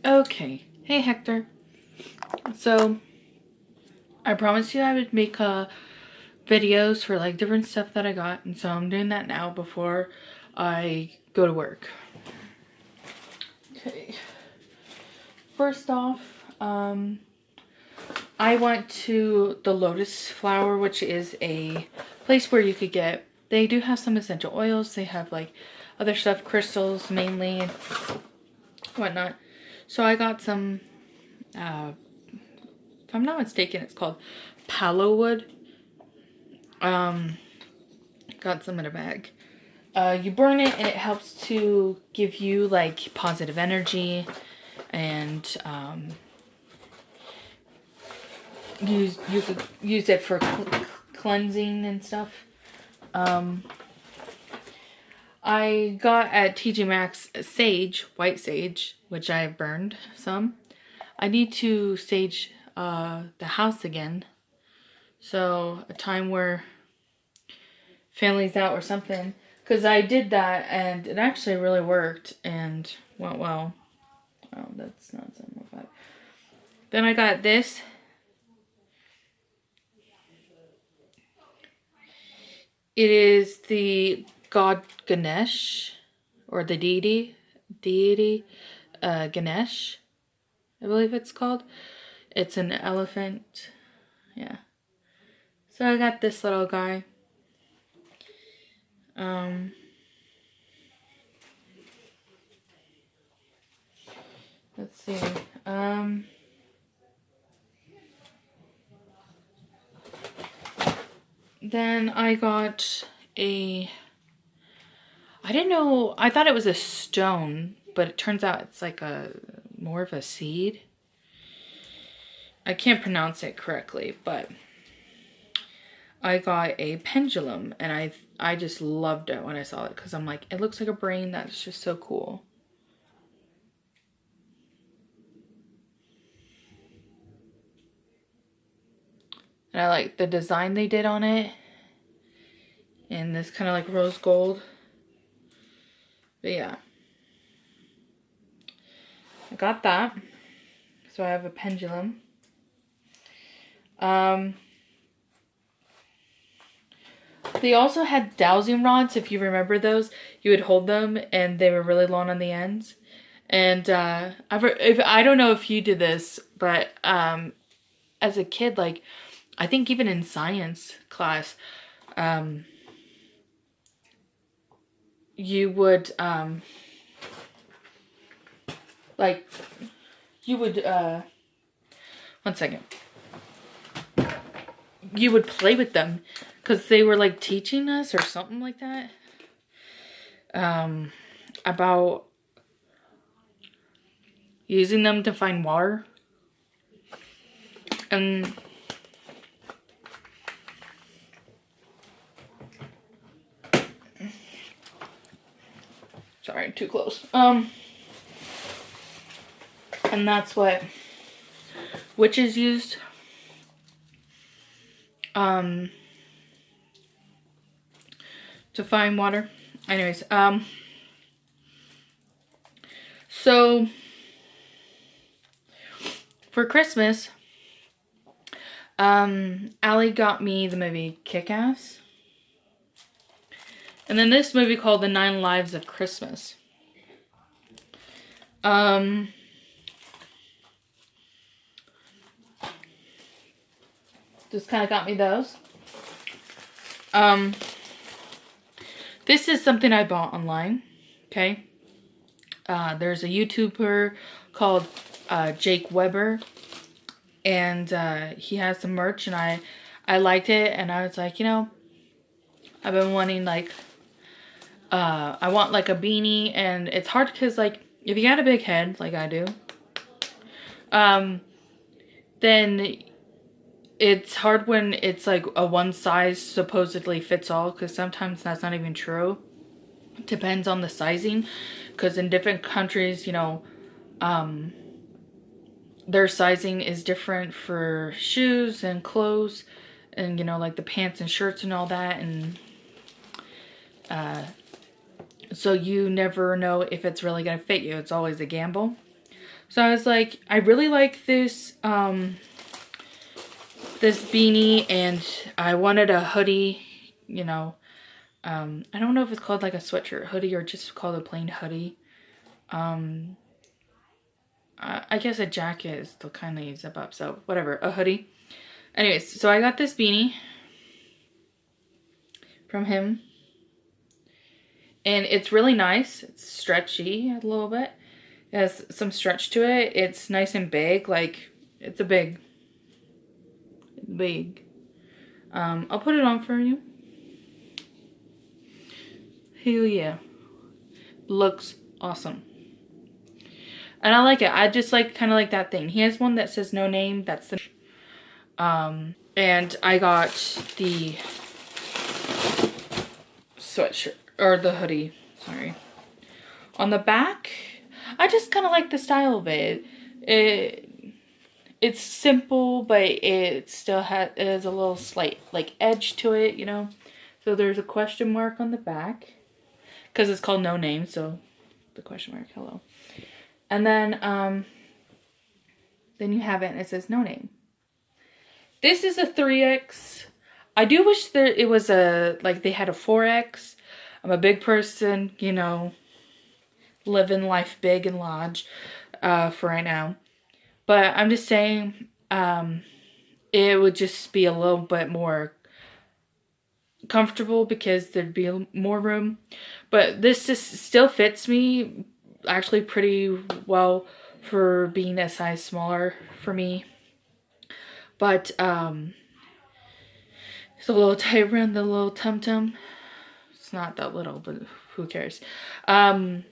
Okay. Hey, Hector. So, I promised you I would make videos for like different stuff that I got, and so I'm doing that now before I go to work. Okay. First off, I went to the Lotus Flower, which is a place where you could get, they do have some essential oils. They have like other stuff, crystals mainly, and whatnot. So I got some, if I'm not mistaken, it's called Palo Wood. Got some in a bag. You burn it and it helps to give you like positive energy and you could use it for cleansing and stuff. I got at TJ Maxx sage, white sage, which I have burned some. I need to sage the house again. So a time where family's out or something. Because I did that and it actually really worked and went well. Oh, that's not 705. Then I got this. It is the god Ganesh, or the deity Ganesh, I believe it's called. It's an elephant. Yeah. So I got this little guy. Let's see. Then I got I didn't know, I thought it was a stone, but it turns out it's like more of a seed. I can't pronounce it correctly, but I got a pendulum and I just loved it when I saw it because I'm like, it looks like a brain. That's just so cool. And I like the design they did on it. And this kind of like rose gold. But yeah. I got that. So I have a pendulum. They also had dowsing rods, if you remember those. You would hold them and they were really long on the ends. And I don't know if you did this, but as a kid, like, I think even in science class, you would, one second. You would play with them because they were like teaching us or something like that. About using them to find water. And sorry, too close. And that's what witches used. To find water. Anyways, so for Christmas, Allie got me the movie Kick-Ass. And then this movie called The 9 Lives of Christmas. Just kind of got me those. This is something I bought online. Okay. There's a YouTuber called Jake Weber. And he has some merch and I liked it. And I was like, you know, I've been wanting like, I want like a beanie. And it's hard because like, if you got a big head like I do, then it's hard when it's like a one size supposedly fits all, because sometimes that's not even true. It depends on the sizing, because in different countries, you know, their sizing is different for shoes and clothes and, you know, like the pants and shirts and all that. And so you never know if it's really going to fit you. It's always a gamble. So I was like, I really like this this beanie, and I wanted a hoodie, you know. I don't know if it's called like a sweatshirt hoodie or just called a plain hoodie. I guess a jacket is the kind they zip up, so whatever, a hoodie. Anyways, so I got this beanie from him. And it's really nice. It's stretchy a little bit. It has some stretch to it. It's nice and big. Like, it's a big. I'll put it on for you. Hell yeah. Looks awesome. And I like it. I just like kind of like that thing. He has one that says no name. That's the and I got the sweatshirt or the hoodie, sorry. On the back, I just kind of like the style of it. It's simple, but it still has a little slight like edge to it, you know. So there's a question mark on the back because it's called no name, so the question mark, hello. And then you have it and it says no name. This is a 3X. I do wish that it was they had a 4X. I'm a big person, you know, living life big and large for right now. But I'm just saying it would just be a little bit more comfortable because there'd be more room. But this just still fits me actually pretty well for being a size smaller for me. But it's a little tight around the little tum-tum. It's not that little, but who cares? So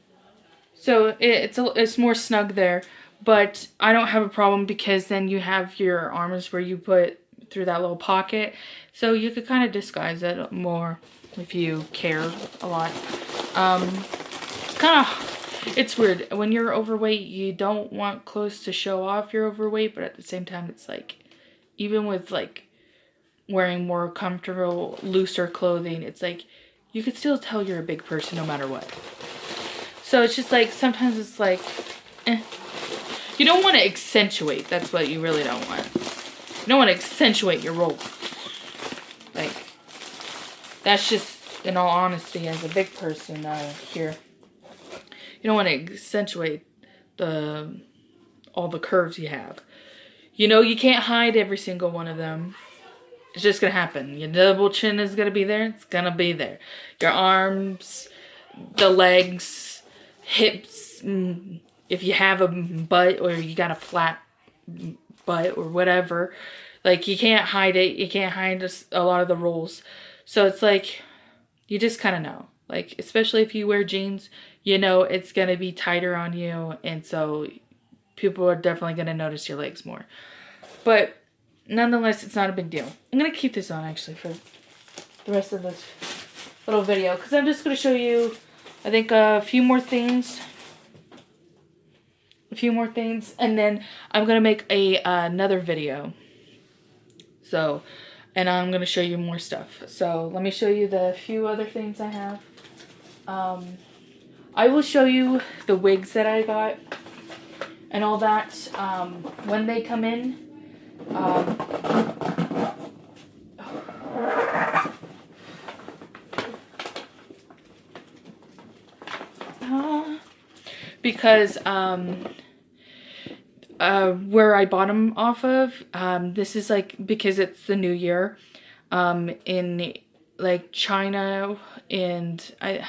it's more snug there, but I don't have a problem because then you have your arms where you put through that little pocket, so you could kind of disguise it more if you care a lot. It's weird when you're overweight. You don't want clothes to show off you're overweight, but at the same time, it's like even with like wearing more comfortable, looser clothing, it's like you could still tell you're a big person no matter what. So it's just like, sometimes it's like, you don't want to accentuate. That's what you really don't want. You don't want to accentuate your role. Like, that's just, in all honesty, as a big person here, you don't want to accentuate all the curves you have. You know, you can't hide every single one of them. It's just gonna happen. Your double chin is gonna be there. It's gonna be there. Your arms, the legs, hips. If you have a butt or you got a flat butt or whatever, like you can't hide it. You can't hide a lot of the rules. So it's like you just kind of know. Like, especially if you wear jeans, you know it's gonna be tighter on you, and so people are definitely gonna notice your legs more. But nonetheless, it's not a big deal. I'm going to keep this on, actually, for the rest of this little video. Because I'm just going to show you, I think, a few more things. And then I'm going to make another video. So, and I'm going to show you more stuff. So, let me show you the few other things I have. I will show you the wigs that I got. And all that when they come in. Because where I bought them off of, this is like, because it's the new year in like China, and I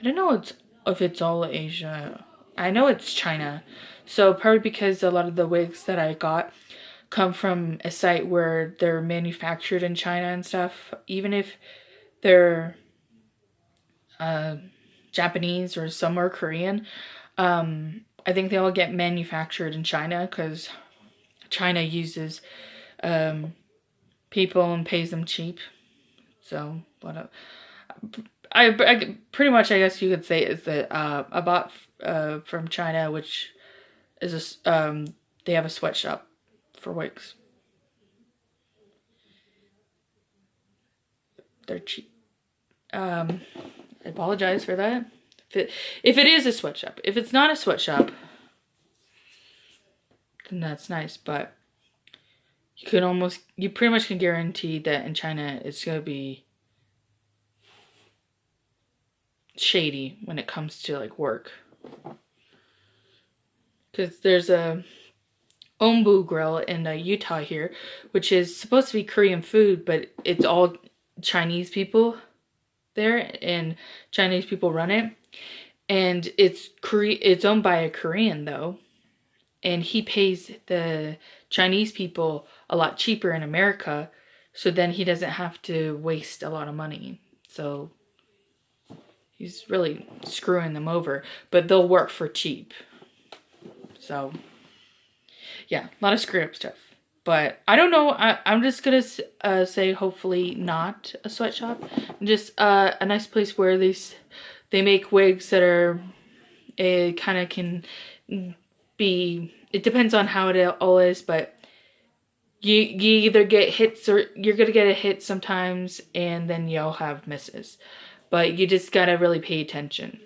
don't know if it's all Asia. I know it's China. So probably because a lot of the wigs that I got come from a site where they're manufactured in China and stuff. Even if they're Japanese or some are Korean, I think they all get manufactured in China because China uses people and pays them cheap. So what I pretty much, I guess you could say, is that I bought from China, which is they have a sweatshop for wigs. They're cheap. I apologize for that. If it is a sweatshop. If it's not a sweatshop, then that's nice. But you pretty much can guarantee that in China it's gonna be shady when it comes to like work. Because there's a Ombu Grill in Utah here, which is supposed to be Korean food, but it's all Chinese people there, and Chinese people run it. And it's owned by a Korean though, and he pays the Chinese people a lot cheaper in America, so then he doesn't have to waste a lot of money. So he's really screwing them over, but they'll work for cheap. So yeah, a lot of screw up stuff. But I don't know. I'm just gonna say hopefully not a sweatshop. Just a nice place where they make wigs that are, it kind of can be, it depends on how it all is, but you either get hits or you're gonna get a hit sometimes, and then you'll have misses. But you just gotta really pay attention.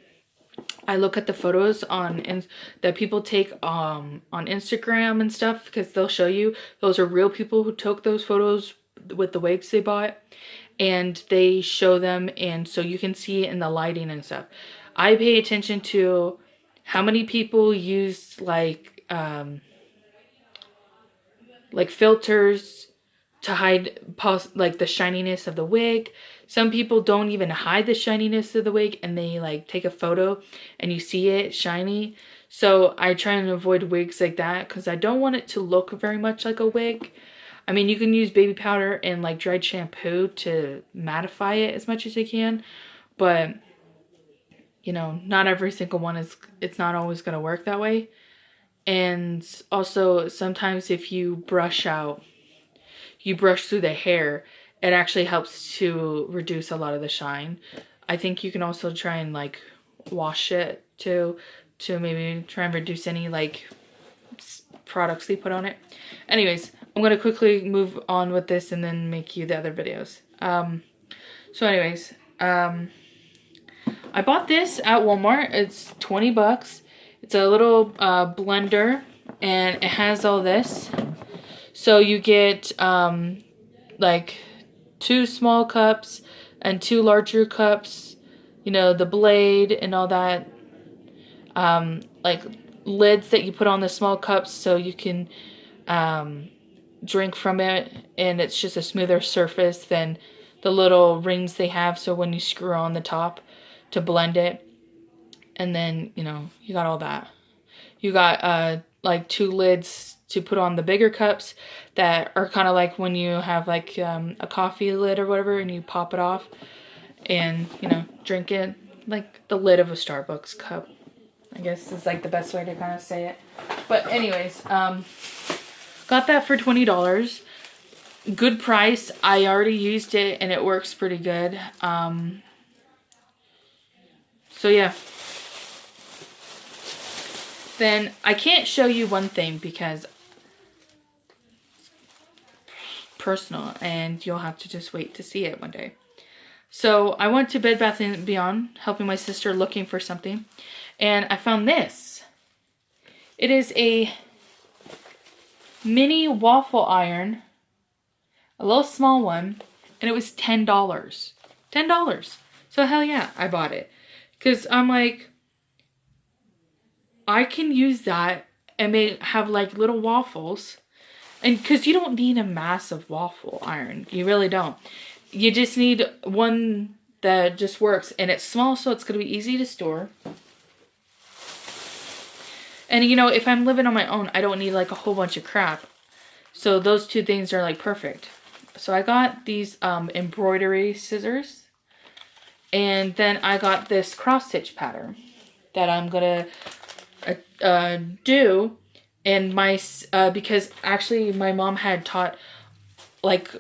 I look at the photos that people take on Instagram and stuff, because they'll show you those are real people who took those photos with the wigs they bought, and they show them, and so you can see it in the lighting and stuff. I pay attention to how many people use like filters to hide like the shininess of the wig. Some people don't even hide the shininess of the wig, and they like take a photo and you see it shiny. So I try and avoid wigs like that, because I don't want it to look very much like a wig. I mean, you can use baby powder and like dried shampoo to mattify it as much as you can, but you know, not every single one it's not always going to work that way. And also sometimes if you brush through the hair, it actually helps to reduce a lot of the shine. I think you can also try and like wash it to maybe try and reduce any like products they put on it. Anyways, I'm going to quickly move on with this and then make you the other videos. So anyways, I bought this at Walmart. It's 20 bucks. It's a little blender, and it has all this. So you get like 2 small cups and 2 larger cups, you know, the blade and all that, like lids that you put on the small cups so you can drink from it, and it's just a smoother surface than the little rings they have, so when you screw on the top to blend it. And then, you know, you got all that. You got like 2 lids to put on the bigger cups that are kind of like when you have like a coffee lid or whatever, and you pop it off and, you know, drink it like the lid of a Starbucks cup, I guess is like the best way to kind of say it. But anyways, got that for $20. Good price. I already used it and it works pretty good. So yeah. Then I can't show you one thing because personal, and you'll have to just wait to see it one day. So I went to Bed Bath & Beyond, helping my sister looking for something, and I found this. It is a mini waffle iron, a little small one, and it was $10. $10. So hell yeah, I bought it. Because I'm like, I can use that and have like little waffles. And because you don't need a massive waffle iron. You really don't. You just need one that just works. And it's small, so it's going to be easy to store. And you know, if I'm living on my own, I don't need like a whole bunch of crap. So those 2 things are like perfect. So I got these embroidery scissors. And then I got this cross stitch pattern that I'm going to do. And because actually my mom had taught like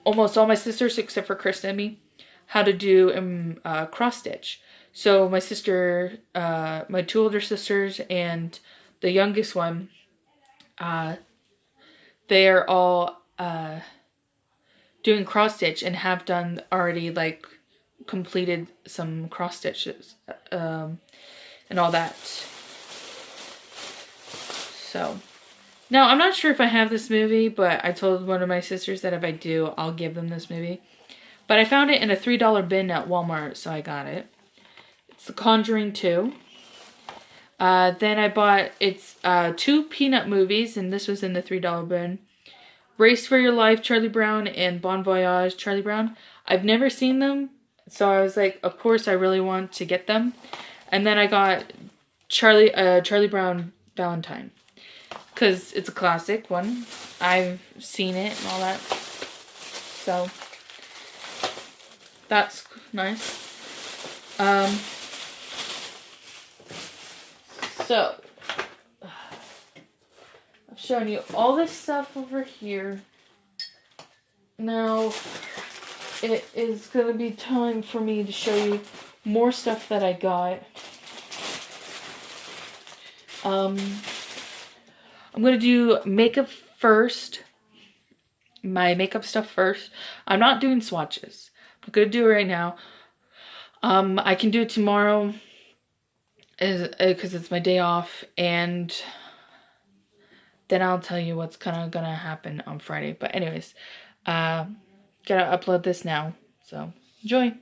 almost all my sisters except for Chris and me how to do cross stitch. So my sister, my 2 older sisters and the youngest one, they are all doing cross stitch and have done already like completed some cross stitches and all that. So Now, I'm not sure if I have this movie, but I told one of my sisters that if I do, I'll give them this movie. But I found it in a $3 bin at Walmart, so I got it. It's The Conjuring 2. Then I bought, it's 2 Peanut movies, and this was in the $3 bin. Race for Your Life, Charlie Brown, and Bon Voyage, Charlie Brown. I've never seen them, so I was like, of course I really want to get them. And then I got Charlie Brown Valentine, because it's a classic one. I've seen it and all that. So, that's nice. So, I've shown you all this stuff over here. Now, it is going to be time for me to show you more stuff that I got. I'm going to do makeup first. My makeup stuff first. I'm not doing swatches. I'm going to do it right now. I can do it tomorrow because it's my day off, and then I'll tell you what's kind of going to happen on Friday. But anyways, gotta upload this now. So, enjoy.